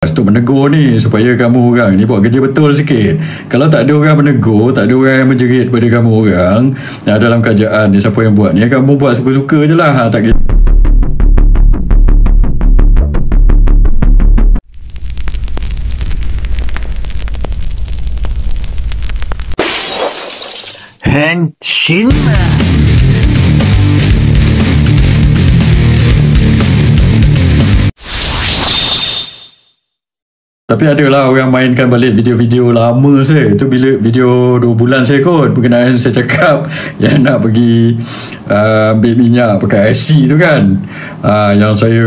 untuk menegur ni supaya kamu orang ni buat kerja betul sikit. Kalau tak ada orang menegur, tak ada orang yang menjerit pada kamu orang dalam kerajaan ni, siapa yang buat ni, kamu buat suka-suka je lah, tak kira. Henshin. Tapi adalah orang mainkan balik video-video lama saya. Itu bila video 2 bulan saya kot berkenaan saya cakap yang nak pergi ambil minyak pakai IC tu kan. Yang saya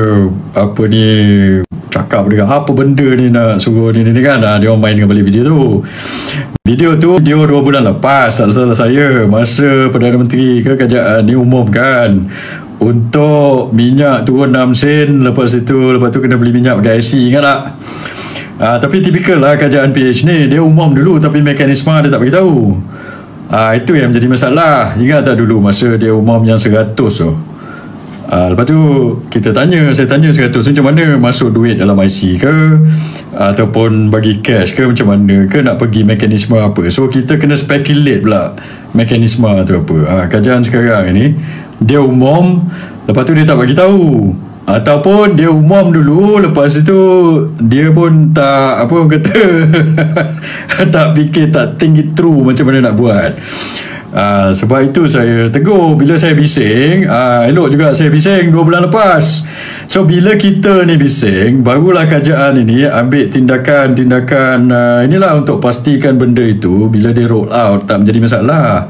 cakap dengan apa benda ni nak suruh ni kan. Dia orang mainkan balik video tu. Video 2 bulan lepas, salah saya, masa Perdana Menteri ke Kerajaan ni umumkan untuk minyak turun 6 sen. Lepas tu kena beli minyak pakai IC, ingat tak? Tapi tipikal lah kerajaan PH ni, dia umum dulu tapi mekanisme dia tak beritahu. Itu yang menjadi masalah. Ingat tak dulu masa dia umum yang 100 tu? Lepas tu saya tanya 100 tu macam mana, masuk duit dalam IC ke ataupun bagi cash ke, macam mana ke, nak pergi mekanisme apa. So kita kena speculate pula mekanisme tu apa. Kerajaan sekarang ni dia umum, lepas tu dia tak bagi tahu. Ataupun dia umum dulu, lepas itu dia pun tak tak fikir, tak think it through macam mana nak buat. Sebab itu saya tegur bila saya bising. Elok juga saya bising 2 bulan lepas. So bila kita ni bising, barulah kerajaan ini ambil tindakan inilah untuk pastikan benda itu bila dia roll out tak menjadi masalah.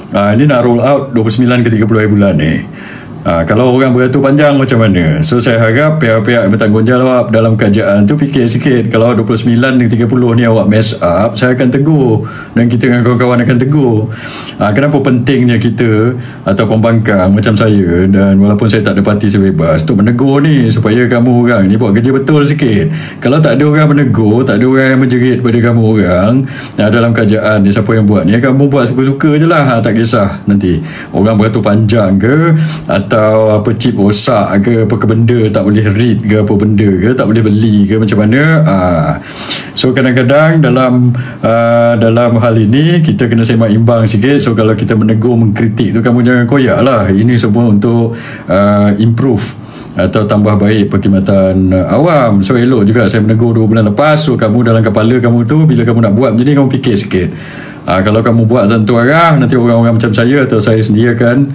Ini nak roll out 29 ke 30 bulan ni. Kalau orang beratur panjang macam mana. So saya harap pihak-pihak yang bertanggungjawab dalam kerajaan tu fikir sikit. Kalau 29 dan 30 ni awak mess up, saya akan tegur, dan kita dengan kawan-kawan akan tegur. Kenapa pentingnya kita atau pembangkang macam saya, dan walaupun saya tak ada parti sebebas, untuk menegur ni supaya kamu orang ni buat kerja betul sikit. Kalau tak ada orang menegur, tak ada orang yang menjerit pada kamu orang dalam kerajaan ni, siapa yang buat ni, kamu buat suka-suka je lah, tak kisah nanti orang beratur panjang ke, atau chip rosak ke, apa ke benda tak boleh read ke, apa benda ke tak boleh beli ke, macam mana. So kadang-kadang dalam hal ini kita kena semak imbang sikit. So kalau kita menegur, mengkritik tu, kamu jangan koyak lah. Ini semua untuk improve atau tambah baik perkhidmatan awam. So elok juga saya menegur 2 bulan lepas. So kamu dalam kepala kamu tu, bila kamu nak buat macam ni, kamu fikir sikit. Kalau kamu buat satu arah, nanti orang-orang macam saya atau saya sendiri akan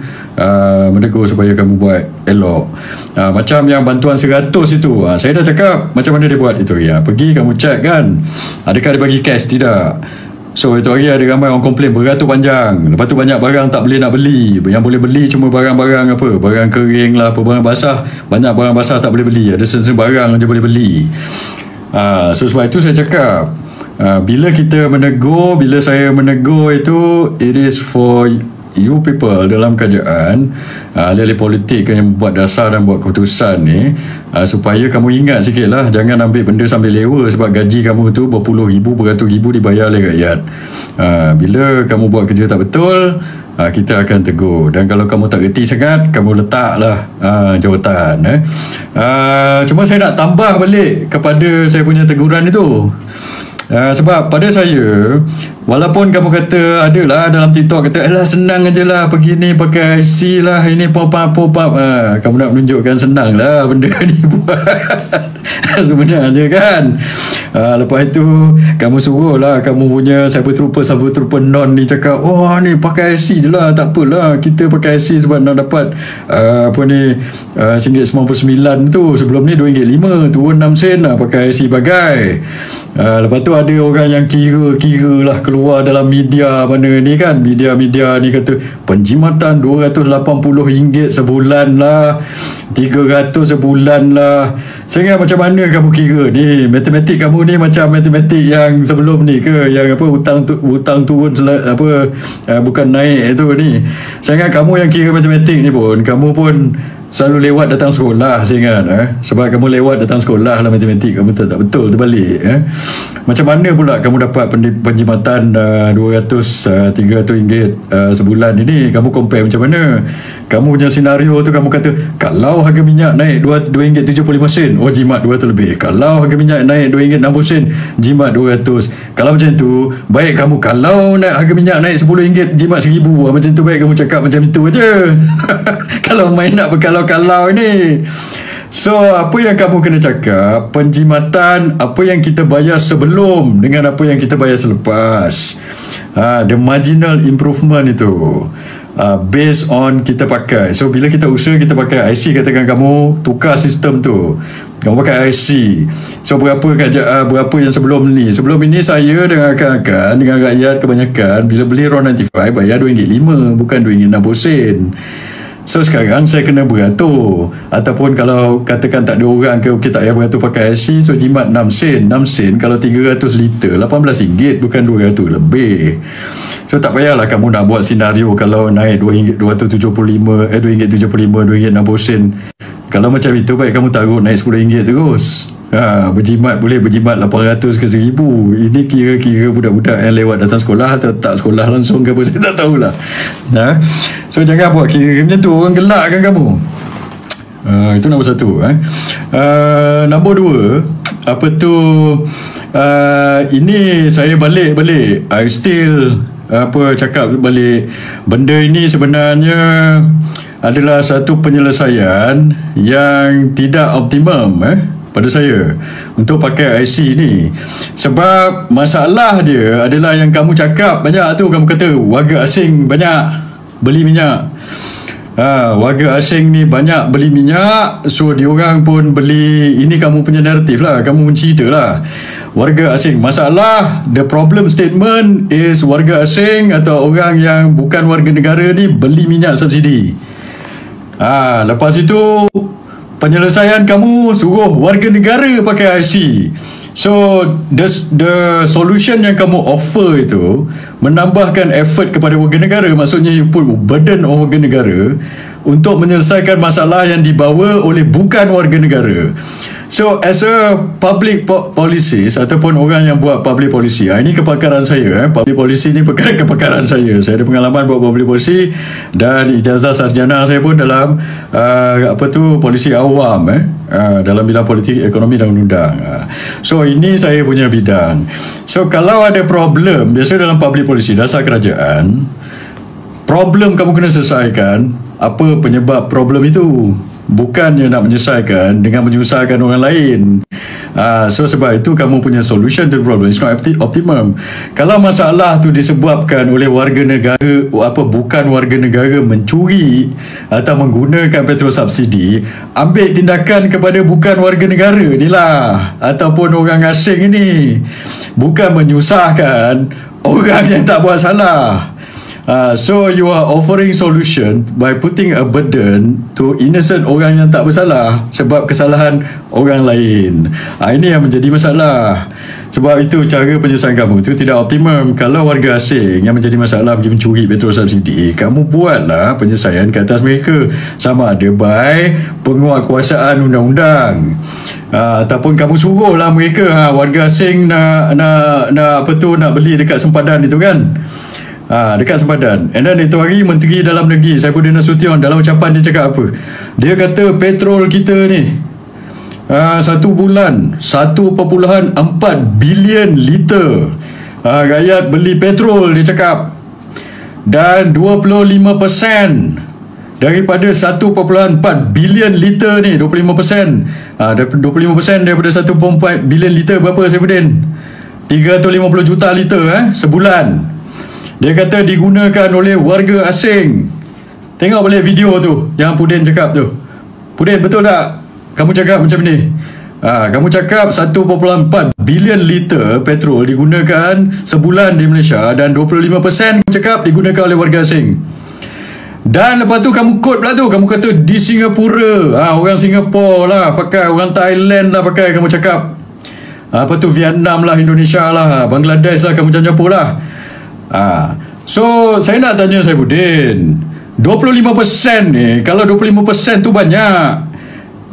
menegur supaya kamu buat elok. Macam yang bantuan 100 itu, saya dah cakap macam mana dia buat itu. Pergi kamu check kan, adakah dia bagi cash, tidak. So itu hari ada ramai orang komplain beratur panjang. Lepas tu banyak barang tak boleh nak beli. Yang boleh beli cuma barang-barang barang kering lah, barang basah. Banyak barang basah tak boleh beli. Ada sesuatu barang je boleh beli. So sebab itu saya cakap, bila saya menegur itu, it is for you people dalam kerajaan, ahli-ahli politik yang buat dasar dan buat keputusan ni, supaya kamu ingat sikit lah, jangan ambil benda sambil lewa. Sebab gaji kamu tu berpuluh ribu, beratus ribu dibayar oleh rakyat. Bila kamu buat kerja tak betul, kita akan tegur. Dan kalau kamu tak reti sangat, kamu letaklah jawatan. Cuma saya nak tambah balik kepada saya punya teguran itu. Sebab pada saya, walaupun kamu kata adalah dalam TikTok kata alah senang aje lah, pergi ni pakai IC lah, ini pop-up, kamu nak menunjukkan senang lah benda ni buat. Sebenarnya kan. Lepas itu kamu suruh lah kamu punya cyber trooper non ni cakap, oh ni pakai IC je lah, tak apalah, kita pakai IC sebab nak dapat RM1.99 tu. Sebelum ni RM2.5, turun 6 sen lah pakai IC bagai. Lepas tu ada orang yang kira lah keluar dalam media mana ni kan, media ni kata penjimatan RM280 sebulan lah, 300 sebulan lah. Saya ingat macam mana kamu kira ni, matematik kamu ni macam matematik yang sebelum ni ke, yang hutang turun bukan naik tu ni. Saya ingat kamu yang kira matematik ni pun, kamu pun selalu lewat datang sekolah, saya ingat sebab kamu lewat datang sekolah lah matematik kamu tak betul terbalik. Macam mana pula kamu dapat penjimatan 200 300 ringgit sebulan ini? Kamu compare macam mana? Kamu punya senario tu, kamu kata kalau harga minyak naik RM2.75, oh jimat 200 lebih. Kalau harga minyak naik RM2.60, jimat 200. Kalau macam tu, baik kamu kalau harga minyak naik RM10, jimat RM1,000. Macam tu baik kamu cakap macam itu aja. Kalau main nak berkalau-kalau ni. So apa yang kamu kena cakap, penjimatan apa yang kita bayar sebelum dengan apa yang kita bayar selepas. The marginal improvement itu based on kita pakai. So bila kita usaha kita pakai IC, katakan kamu tukar sistem tu, kamu pakai IC. So berapa yang sebelum ni? Sebelum ini saya dengan rakan-rakan, dengan rakyat kebanyakan, bila beli RON 95 bayar RM2.5 bukan RM2.60. So sekarang saya kena beratur. Ataupun kalau katakan tak ada orang ke, okay, tak payah beratur pakai IC, so jimat 6 sen. 6 sen kalau 300 liter RM18 bukan RM200 lebih. So tak payahlah kamu nak buat senario kalau naik RM2.75, RM2.75, RM2.60. Kalau macam itu baik kamu taruh naik RM10 terus. Berjimat boleh berjimat 800 ke 1000. Ini kira-kira budak-budak yang lewat datang sekolah atau tak sekolah langsung ke apa, saya tak tahulah. So jangan buat kira macam tu, orang gelak kan kamu. Itu nombor satu. Nombor dua, apa tu, ini saya balik I still cakap balik, benda ini sebenarnya adalah satu penyelesaian yang tidak optimum pada saya untuk pakai IC ni. Sebab masalah dia adalah yang kamu cakap banyak tu, kamu kata warga asing banyak beli minyak. Warga asing ni banyak beli minyak, so diorang pun beli. Ini kamu punya naratif lah, kamu mencerita lah warga asing. Masalah, the problem statement is warga asing atau orang yang bukan warga negara ni beli minyak subsidi. Lepas itu penyelesaian kamu suruh warga negara pakai IC. So the solution yang kamu offer itu menambahkan effort kepada warga negara. Maksudnya you put burden on warga negara untuk menyelesaikan masalah yang dibawa oleh bukan warga negara. So as a public policy ataupun orang yang buat public policy, ini kepakaran saya. Public policy ni kepakaran saya. Saya ada pengalaman buat public policy dan ijazah sarjana saya pun dalam polisi awam dalam bidang politik, ekonomi dan undang. So ini saya punya bidang. So kalau ada problem, biasa dalam public policy dasar kerajaan, problem kamu kena selesaikan apa penyebab problem itu, bukannya nak menyelesaikan dengan menyusahkan orang lain. So sebab itu kamu punya solution to the problem is not optimum. Kalau masalah tu disebabkan oleh warga negara, bukan warga negara mencuri atau menggunakan petrol subsidi, ambil tindakan kepada bukan warga negara ni lah, ataupun orang asing ini, bukan menyusahkan orang yang tak buat salah. So you are offering solution by putting a burden to innocent orang yang tak bersalah sebab kesalahan orang lain. Ini yang menjadi masalah. Sebab itu cara penyelesaian kamu itu tidak optimum. Kalau warga asing yang menjadi masalah pergi mencuri petrol subsidi, kamu buatlah penyelesaian ke atas mereka, sama ada by penguatkuasaan undang-undang, ataupun kamu suruhlah mereka, warga asing nak beli dekat sempadan itu kan, dekat sempadan. And then itu hari Menteri Dalam Negeri Saifuddin Nasution dalam ucapan dia cakap apa? Dia kata petrol kita ni satu bulan 1.4 bilion liter rakyat beli petrol, dia cakap, dan 25% daripada 1.4 bilion liter ni, 25% 25% daripada 1.4 bilion liter berapa Saifuddin? 350 juta liter sebulan. Dia kata digunakan oleh warga asing. Tengok balik video tu yang Pudin cakap tu. Pudin, betul tak kamu cakap macam ni? Kamu cakap 1.4 bilion liter petrol digunakan sebulan di Malaysia, dan 25% kamu cakap digunakan oleh warga asing. Dan lepas tu kamu quote pula tu, kamu kata di Singapura, orang Singapura lah pakai, orang Thailand lah pakai, kamu cakap apa tu, Vietnam lah, Indonesia lah, Bangladesh lah, kamu campur lah. So saya nak tanya Saifuddin, 25% ni, kalau 25% tu banyak.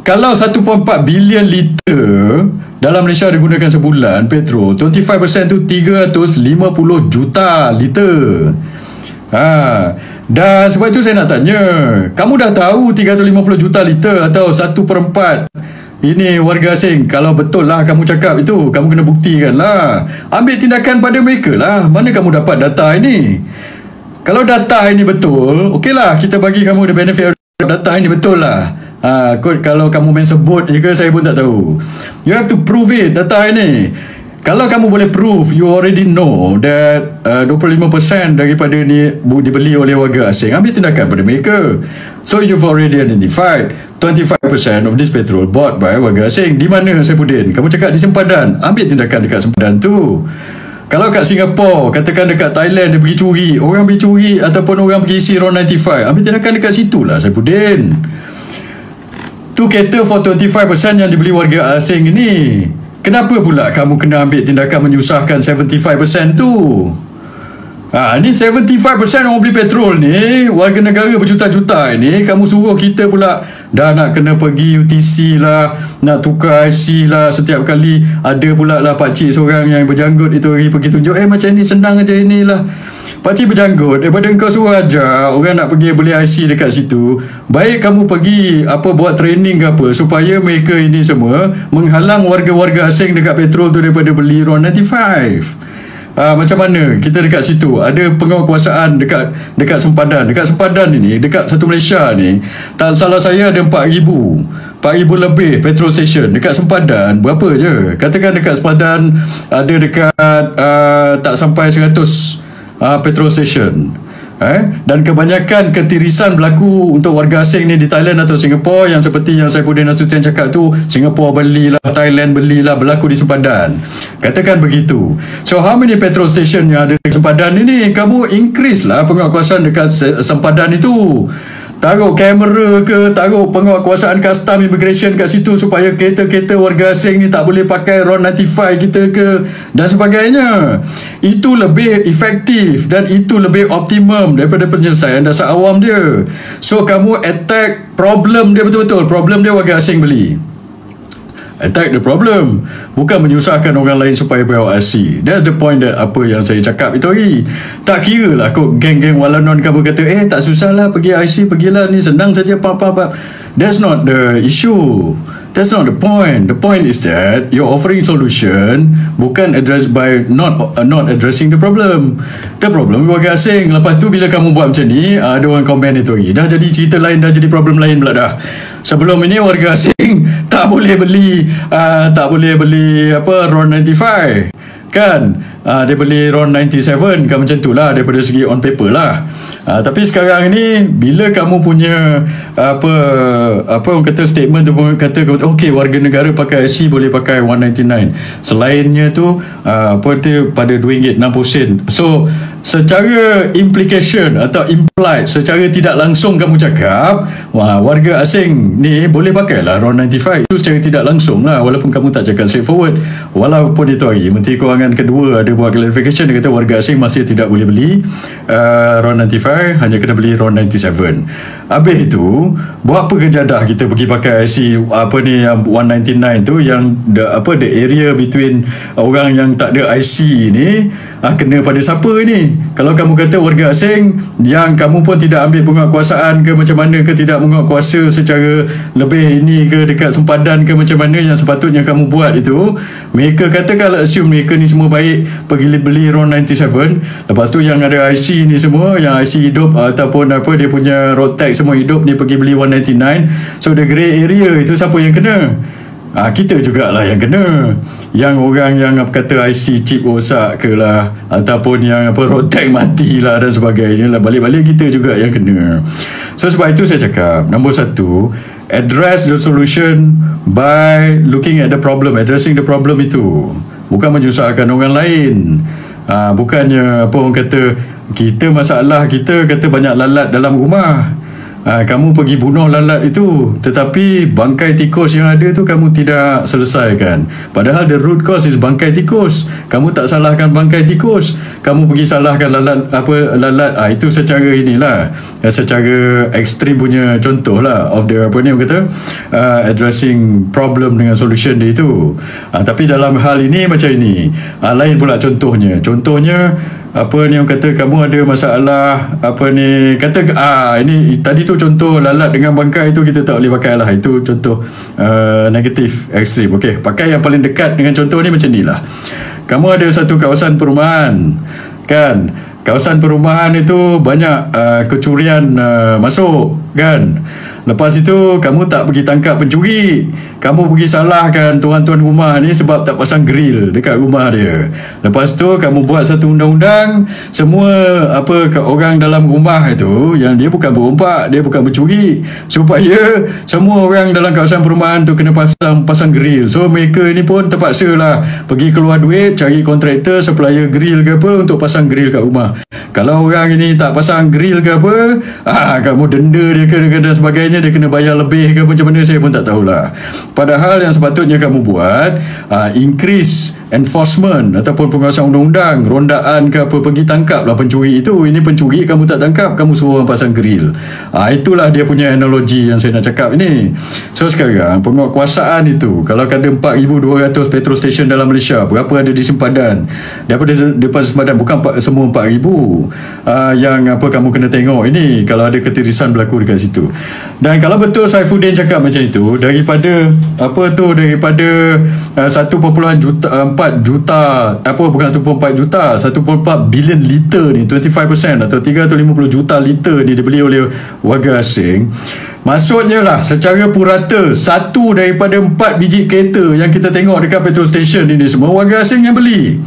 Kalau 1.4 bilion liter dalam Malaysia digunakan sebulan petrol, 25% tu 350 juta liter. Dan sebab itu saya nak tanya, kamu dah tahu 350 juta liter atau 1/4 ini warga asing? Kalau betul lah kamu cakap itu, kamu kena buktikan lah. Ambil tindakan pada mereka lah. Mana kamu dapat data ini? Kalau data ini betul, okeylah, kita bagi kamu the benefit of data ini betul lah. Kalau kamu main sebut je ke, saya pun tak tahu. You have to prove it, data ini. Kalau kamu boleh prove, you already know that 25% daripada ni dibeli oleh warga asing, ambil tindakan pada mereka. So you've already identified 25% of this petrol bought by warga asing. Di mana, Saifuddin? Kamu cakap di sempadan. Ambil tindakan dekat sempadan tu. Kalau kat Singapore, katakan dekat Thailand dia pergi curi, orang pergi curi ataupun orang pergi isi RON 95, ambil tindakan dekat situ lah, Saifuddin. Tu cater for 25% yang dibeli warga asing ini. Kenapa pula kamu kena ambil tindakan menyusahkan 75% tu? Ni 75% orang beli petrol ni, warga negara berjuta-juta ini, kamu suruh kita pula dah nak kena pergi UTC lah, nak tukar IC lah, setiap kali ada pula lah pakcik seorang yang berjanggut itu pergi tunjuk, macam ni senang aja inilah. Pakcik berjanggut, daripada engkau suruh ajar orang nak pergi beli IC dekat situ, baik kamu pergi buat training ke apa, supaya mereka ini semua menghalang warga-warga asing dekat petrol tu daripada beli RON 95. Macam mana kita dekat situ ada penguatkuasaan dekat sempadan. Dekat sempadan ini, dekat satu Malaysia ni, tak salah saya ada 4,000 lebih petrol station. Dekat sempadan berapa je? Katakan dekat sempadan ada dekat tak sampai 100 petrol station. Dan kebanyakan ketirisan berlaku untuk warga asing ni di Thailand atau Singapore, yang seperti yang Saifuddin Nasution cakap tu, Singapore belilah, Thailand belilah, berlaku di sempadan. Katakan begitu. So how many petrol station yang ada di sempadan ini? Kamu increase lah penguatkuasaan dekat sempadan itu. Taruh kamera ke, taruh penguatkuasaan custom immigration kat situ supaya kereta-kereta warga asing ni tak boleh pakai RON 95 kita ke, dan sebagainya. Itu lebih efektif dan itu lebih optimum daripada penyelesaian dasar awam dia. So kamu attack problem dia betul-betul. Problem dia warga asing beli. Attack the problem, bukan menyusahkan orang lain supaya bawa IC. That's the point that apa yang saya cakap itu hari. Tak kira lah kok geng-geng walanon kamu kata tak susah lah pergi IC, pergilah ni senang saja apa-apa. That's not the issue. That's not the point. The point is that you're offering solution, bukan address by not addressing the problem. The problem warga asing. Lepas tu bila kamu buat macam ni, ada orang komen itu lagi, dah jadi cerita lain, dah jadi problem lain pula dah. Sebelum ini warga asing tak boleh beli RON 95 kan, dia beli RON 97 kan, macam tu lah daripada segi on paper lah. Tapi sekarang ni bila kamu punya apa orang kata statement tu kata okey, warga negara pakai IC boleh pakai 199, selainnya tu pada RM2.60. So secara implication atau implied, secara tidak langsung kamu cakap warga asing ni boleh pakai lah RON 95. Itu secara tidak langsung lah, walaupun kamu tak cakap straightforward. Walaupun itu hari Menteri Kewangan kedua ada buat clarification, dia kata warga asing masih tidak boleh beli RON 95, hanya kena beli RON 97. Habis itu buat apa kejadah kita pergi pakai IC yang 199 tu, yang the area between orang yang tak ada IC ni kena pada siapa ni? Kalau kamu kata warga asing yang kamu pun tidak ambil penguatkuasaan ke macam mana ke, tidak menguatkuasa secara lebih ini ke dekat sempadan ke macam mana yang sepatutnya kamu buat itu, mereka katakanlah assume mereka ni semua baik, pergi beli RON 97. Lepas tu yang ada IC ni semua, yang IC hidup ataupun dia punya road tax semua hidup ni, pergi beli 199. So the grey area itu siapa yang kena? Kita jugalah yang kena. Yang orang yang kata IC chip rosak ke lah, ataupun yang road tax mati lah dan sebagainya lah, balik-balik kita juga yang kena. So sebab itu saya cakap, nombor satu, address the solution by looking at the problem, addressing the problem itu, bukan menyusahkan orang lain. Bukannya orang kata kita masalah kita kata banyak lalat dalam rumah. kamu pergi bunuh lalat itu, tetapi bangkai tikus yang ada tu kamu tidak selesaikan. Padahal the root cause is bangkai tikus. Kamu tak salahkan bangkai tikus, kamu pergi salahkan lalat. Itu secara inilah, secara ekstrim punya contoh lah of the apa ni orang kata addressing problem dengan solution dia itu. Tapi dalam hal ini macam ini, lain pula contohnya apa ni orang kata kamu ada masalah apa ni, kata ini tadi tu contoh lalat dengan bangkai tu kita tak boleh pakai lah, itu contoh negatif ekstrim. Okey, pakai yang paling dekat dengan contoh ni macam ni lah. Kamu ada satu kawasan perumahan kan, kawasan perumahan itu banyak kecurian masuk kan. Lepas itu kamu tak pergi tangkap pencuri, kamu pergi salahkan tuan-tuan rumah ni sebab tak pasang grill dekat rumah dia. Lepas tu kamu buat satu undang-undang, semua orang dalam rumah itu yang dia bukan berompak, dia bukan mencuri, supaya semua orang dalam kawasan perumahan tu kena pasang grill. So mereka ni pun terpaksa lah pergi keluar duit cari kontraktor supplier grill ke apa untuk pasang grill kat rumah. Kalau orang ini tak pasang grill ke apa, kamu denda dia ke dan sebagainya, dia kena bayar lebih ke macam mana, saya pun tak tahulah. Padahal yang sepatutnya kamu buat increase enforcement ataupun penguasaan undang-undang, rondaan ke apa, pergi tangkap lah pencuri itu. Ini pencuri kamu tak tangkap, kamu suruh orang pasang grill. Itulah dia punya analogi yang saya nak cakap ini. So sekarang penguasaan itu, kalau ada 4,200 petrol station dalam Malaysia, berapa ada di sempadan? Daripada sempadan, bukan semua 4,000 yang apa kamu kena tengok ini kalau ada ketirisan berlaku dekat situ. Dan kalau betul Saifuddin cakap macam itu, daripada 1.4 juta, 1.4 bilion liter ni, 25% atau 350 juta liter ni dibeli oleh warga asing. Maksudnya lah, secara purata, 1 daripada 4 biji kereta yang kita tengok dekat petrol station ini semua warga asing yang beli.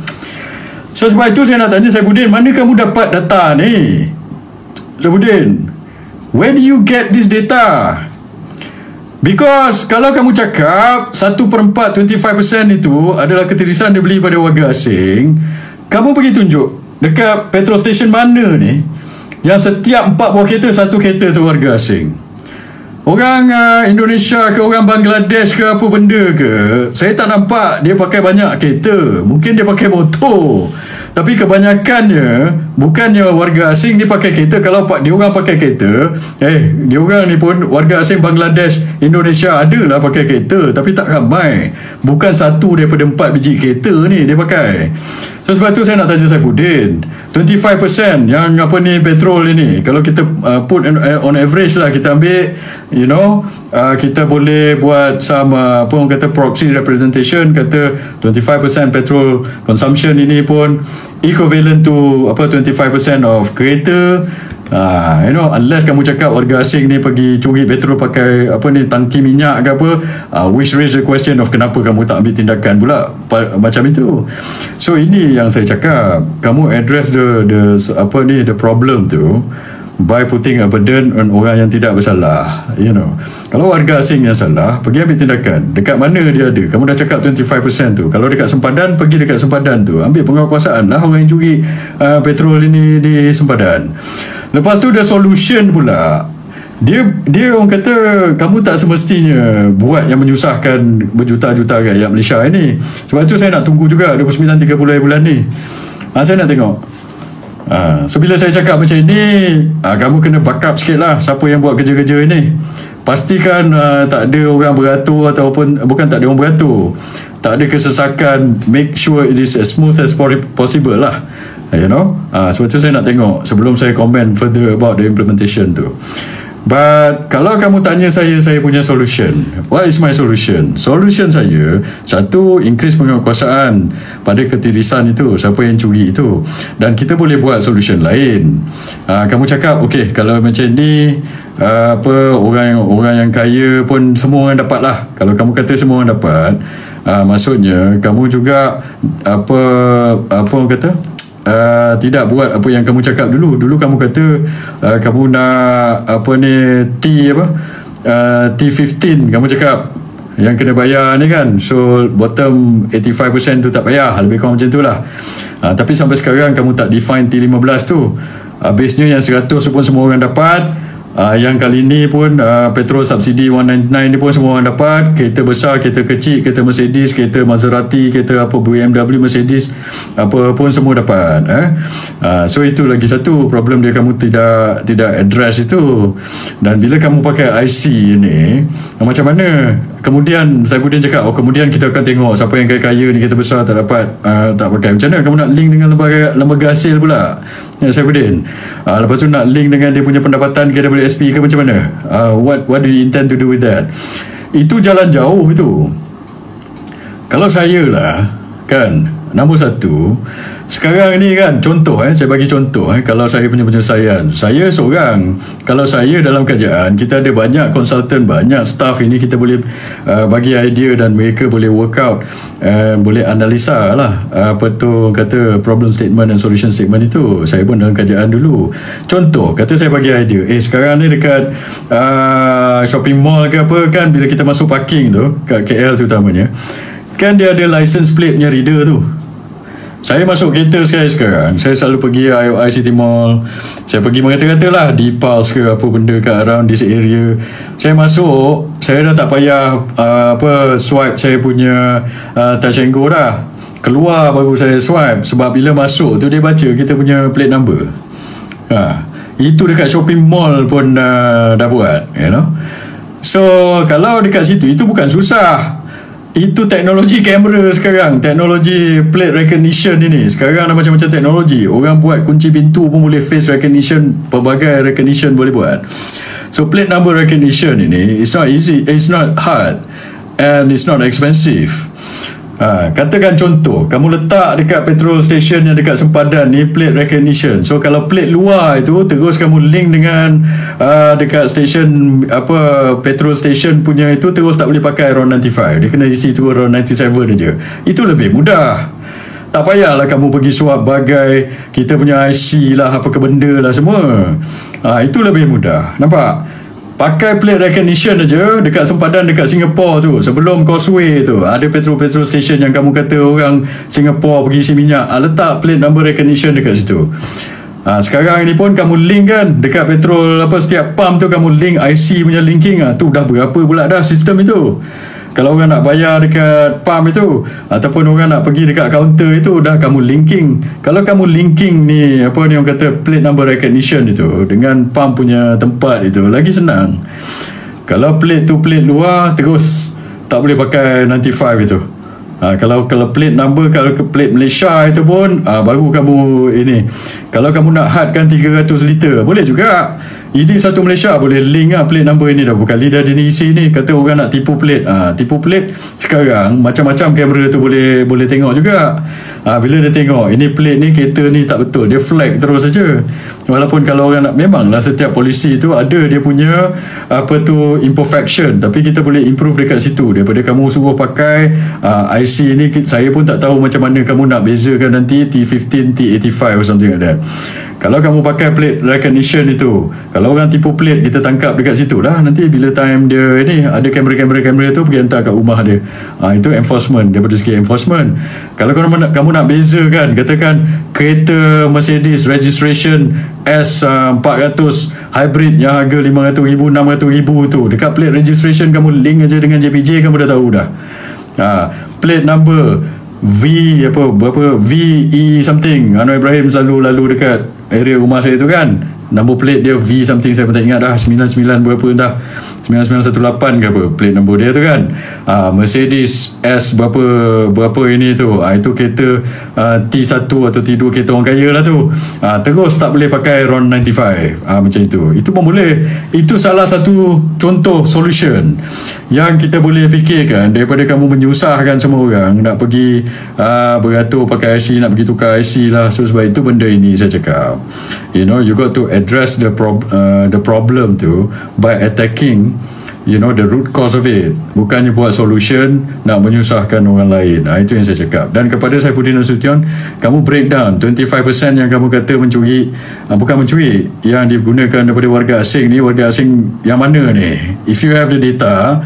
So sebab itu saya nak tanya Saifuddin, mana kamu dapat data ni? Saifuddin, where do you get this data? Because kalau kamu cakap 1/4 25% itu adalah ketirisan dia beli pada warga asing, kamu pergi tunjuk dekat petrol station mana ni yang setiap 4 buah kereta, 1 kereta tu warga asing. Orang Indonesia ke orang Bangladesh ke apa benda ke, saya tak nampak dia pakai banyak kereta. Mungkin dia pakai motor, tapi kebanyakannya bukannya warga asing dia pakai kereta. Kalau dia orang pakai kereta, dia orang ni pun warga asing Bangladesh, Indonesia adalah pakai kereta, tapi tak ramai. Bukan 1 daripada 4 biji kereta ni dia pakai. So sebab tu saya nak tanya Saifuddin, 25% yang apa ni petrol ini, kalau kita put on average lah, kita ambil, kita boleh buat sama apa orang kata proxy representation, kata 25% petrol consumption ini pun equivalent to 25% of kereta. Unless kamu cakap warga asing ni pergi curi petrol pakai tangki minyak ke apa, which raise the question of kenapa kamu tak ambil tindakan pula macam itu. So ini yang saya cakap, kamu address the problem tu by putting a burden on orang yang tidak bersalah. Kalau warga asing yang salah, pergi ambil tindakan. Dekat mana dia ada? Kamu dah cakap 25% tu. Kalau dekat sempadan, pergi dekat sempadan tu, ambil penguasaan lah orang yang curi petrol ini di sempadan. Lepas tu the solution pula, dia orang kata kamu tak semestinya buat yang menyusahkan berjuta-juta rakyat Malaysia ini. Sebab tu saya nak tunggu juga 29-30 bulan ni. Saya nak tengok. So bila saya cakap macam ni, kamu kena backup sikit lah siapa yang buat kerja-kerja ini. Pastikan tak ada orang beratur, ataupun bukan tak ada orang beratur, tak ada kesesakan. Make sure it is as smooth as possible lah. Sebab tu saya nak tengok sebelum saya comment further about the implementation tu. But kalau kamu tanya saya punya solution, what is my solution? Solution saya, 1, increase penguasaan pada ketirisan itu, siapa yang curi itu. Dan kita boleh buat solution lain. Kamu cakap okay, kalau macam ni orang yang kaya pun semua orang dapat lah. Kalau kamu kata semua orang dapat, maksudnya kamu juga orang kata tidak buat apa yang kamu cakap dulu. Dulu kamu kata kamu nak T15 kamu cakap yang kena bayar ni kan. So bottom 85% tu tak payah, lebih kurang macam tu lah. Tapi sampai sekarang kamu tak define T15 tu. Habisnya yang 100 pun semua orang dapat. Yang kali ni pun petrol subsidi 199 ni pun semua orang dapat. Kereta besar, kereta kecil, kereta Mercedes, kereta Maserati, kereta apa BMW, Mercedes, apa pun semua dapat. So itu lagi satu problem dia, kamu tidak address itu. Dan bila kamu pakai IC ni, macam mana? Kemudian Saifuddin cakap, kemudian kita akan tengok siapa yang kaya-kaya ni, kereta besar tak dapat, tak pakai. Macam mana kamu nak link dengan lembaga hasil pula, Saifuddin? Lepas tu nak link dengan dia punya pendapatan KWSP ke macam mana? What do you intend to do with that? Itu jalan jauh itu. Kalau saya lah kan, nombor satu, sekarang ni kan, contoh saya bagi contoh, kalau saya punya penyelesaian, saya seorang, kalau saya dalam kerajaan, kita ada banyak konsultan, banyak staff ini, kita boleh bagi idea dan mereka boleh work out, boleh analisa lah apa tu kata problem statement dan solution statement itu. Saya pun dalam kerajaan dulu. Contoh, kata saya bagi idea, sekarang ni dekat shopping mall ke apa kan, bila kita masuk parking tu kat KL terutamanya kan, dia ada license plate punya reader tu. Saya masuk kereta sekarang, saya selalu pergi IOI City Mall, saya pergi mengata-kata lah di Pulse ke apa benda kat around this area. Saya masuk, saya dah tak payah swipe saya punya touch and go dah. Keluar baru saya swipe, sebab bila masuk tu dia baca kita punya plate number. Itu dekat shopping mall pun dah buat, you know. So kalau dekat situ, itu bukan susah. Itu teknologi kamera sekarang, teknologi plate recognition ini. Sekarang ada macam-macam teknologi. Orang buat kunci pintu pun boleh face recognition, pelbagai recognition boleh buat. So plate number recognition ini, it's not easy, it's not hard, and it's not expensive. Katakan contoh, kamu letak dekat petrol station yang dekat sempadan ni plate recognition. So kalau plate luar itu, terus kamu link dengan dekat station petrol station punya itu, terus tak boleh pakai RON 95. Dia kena isi tu RON 97 je. Itu lebih mudah. Tak payahlah kamu pergi swap bagai kita punya IC lah, apa ke benda lah semua. Itu lebih mudah. Nampak? Pakai plate recognition aja dekat sempadan dekat Singapore tu, sebelum Causeway tu ada petrol station yang kamu kata orang Singapore pergi isi minyak, letak plate number recognition dekat situ. Sekarang ni pun kamu link kan dekat petrol setiap pump tu, kamu link IC punya linking tu dah berapa pula dah sistem itu. Kalau orang nak bayar dekat pump itu, ataupun orang nak pergi dekat kaunter itu, dah kamu linking. Kalau kamu linking ni orang kata plate number recognition itu dengan pump punya tempat itu, lagi senang. Kalau plate tu plate luar, terus tak boleh pakai 95 itu. Kalau plate number, kalau ke plate Malaysia itu pun baru kamu ini. Kalau kamu nak hadkan 300 liter, boleh juga. Ini satu Malaysia boleh link plate number ini dah. Bukan lidah isi ni. Kata orang nak tipu plate, tipu plate sekarang macam-macam kamera tu boleh tengok juga. Bila dia tengok ini plate ni, kereta ni tak betul, dia flag terus saja. Walaupun kalau orang nak, memanglah setiap polisi tu ada dia punya imperfection, tapi kita boleh improve dekat situ. Daripada kamu suruh pakai IC ni, saya pun tak tahu macam mana kamu nak bezakan nanti T15, T85 or something like that. Kalau kamu pakai plate recognition itu, kalau orang tipu plate, kita tangkap dekat situ lah. Nanti bila time dia ini, ada kamera tu pergi hantar kat rumah dia. Itu enforcement, daripada segi enforcement. Kalau kamu nak bezakan, katakan kereta Mercedes registration S400 hybrid yang harga 500,000, 600,000 tu, dekat plate registration kamu link aja dengan JPJ, kamu dah tahu dah. Plate number VE something. Anwar Ibrahim selalu lalu dekat area rumah saya tu kan, number plate dia V something, saya pun tak ingat dah, 99 berapa entah, 9918 ke apa plate number dia tu kan. Mercedes S berapa ini tu, itu kereta T1 atau T2, kereta orang kaya lah tu. Terus tak boleh pakai RON 95, macam itu. Itu pun boleh. Itu salah satu contoh solution yang kita boleh fikirkan, daripada kamu menyusahkan semua orang nak pergi beratur pakai IC, nak pergi tukar IC lah. So sebab itu benda ini saya cakap, you got to address the problem tu by attacking the root cause of it, bukannya buat solution nak menyusahkan orang lain. Itu yang saya cakap. Dan kepada Saifuddin Nasution, kamu breakdown 25% yang kamu kata mencuri, bukan mencuri, yang digunakan daripada warga asing ni, warga asing yang mana ni? If you have the data,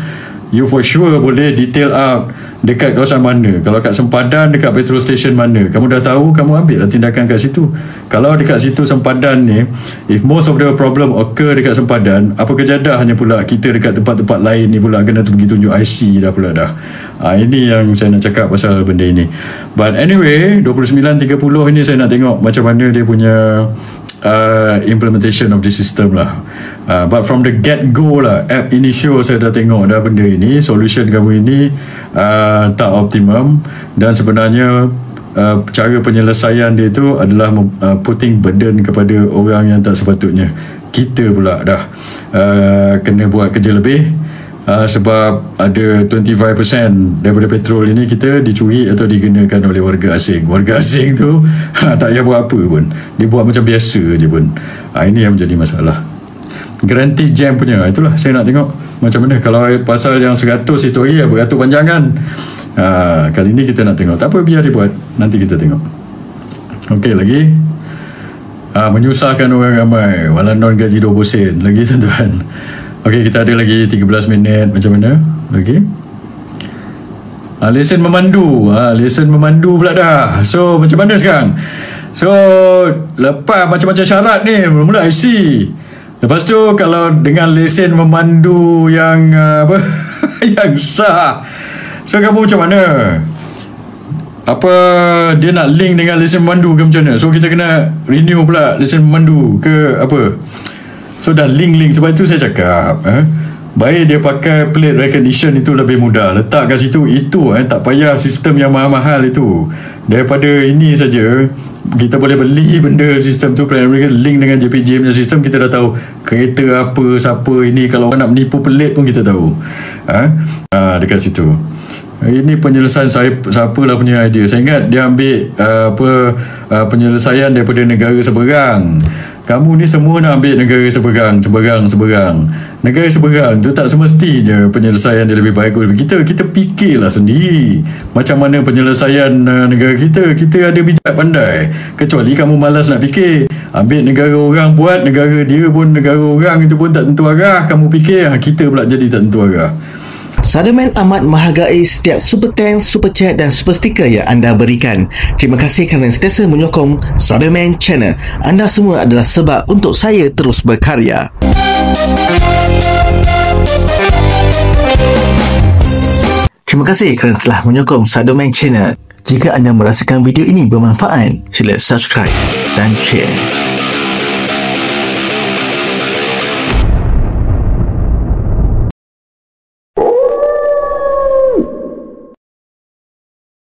you for sure boleh detail out dekat kawasan mana. Kalau kat sempadan, dekat petrol station mana, kamu dah tahu, kamu ambil lah tindakan kat situ. Kalau dekat situ sempadan ni, if most of the problem occur dekat sempadan, apa kejadahnya pula kita dekat tempat-tempat lain ni pula kena pergi tunjuk IC dah pula dah. Ini yang saya nak cakap pasal benda ini. But anyway, 29.30 ini saya nak tengok macam mana dia punya implementation of the system lah. But from the get-go lah, app ini show saya dah tengok dah benda ini, solution kamu ini tak optimum, dan sebenarnya cara penyelesaian dia itu adalah putting burden kepada orang yang tak sepatutnya. Kita pula dah kena buat kerja lebih, sebab ada 25% daripada petrol ini kita dicuri atau digunakan oleh warga asing. Warga asing tu tak payah buat apa pun, dia buat macam biasa je pun. Ini yang menjadi masalah. Garanti jam punya, itulah saya nak tengok macam mana. Kalau pasal yang 100 itu beratur panjangan, kali ni kita nak tengok. Tak apa, biar dia buat, nanti kita tengok. Okey, lagi menyusahkan orang ramai walau non gaji 20 sen lagi, tuan-tuan. Okey, kita ada lagi 13 minit. Macam mana lagi? Lesen memandu. Lesen memandu pula dah. So macam mana sekarang? So lepas macam-macam syarat ni, mula-mula IC. Lepas tu kalau dengan lesen memandu yang yang sah, so kamu macam mana? Apa dia nak link dengan lesen memandu ke macam mana? So kita kena renew pula lesen memandu ke apa? So dah link. Sebab itu saya cakap baik dia pakai plate recognition, itu lebih mudah. Letak kat situ itu tak payah sistem yang mahal-mahal itu. Daripada ini saja kita boleh beli benda sistem tu, plate recognition link dengan JPJ punya sistem. Kita dah tahu kereta apa, siapa ini. Kalau nak menipu pelit pun kita tahu. Dekat situ. Ini penyelesaian siapalah punya idea. Saya ingat dia ambil penyelesaian daripada negara seberang. Kamu ni semua nak ambil negara seberang. Negara seberang tu tak semestinya penyelesaian dia lebih baik daripada kita. Kita fikirlah sendiri macam mana penyelesaian negara kita. Kita ada bijak pandai. Kecuali kamu malas nak fikir, ambil negara orang, buat negara dia pun negara orang, itu pun tak tentu arah. Kamu fikir kita pula jadi tak tentu arah. Sadoman amat menghargai setiap super thanks, super chat dan super sticker yang anda berikan. Terima kasih kerana sentiasa menyokong Sadoman Channel. Anda semua adalah sebab untuk saya terus berkarya. Terima kasih kerana telah menyokong Sadoman Channel. Jika anda merasakan video ini bermanfaat, sila subscribe dan share.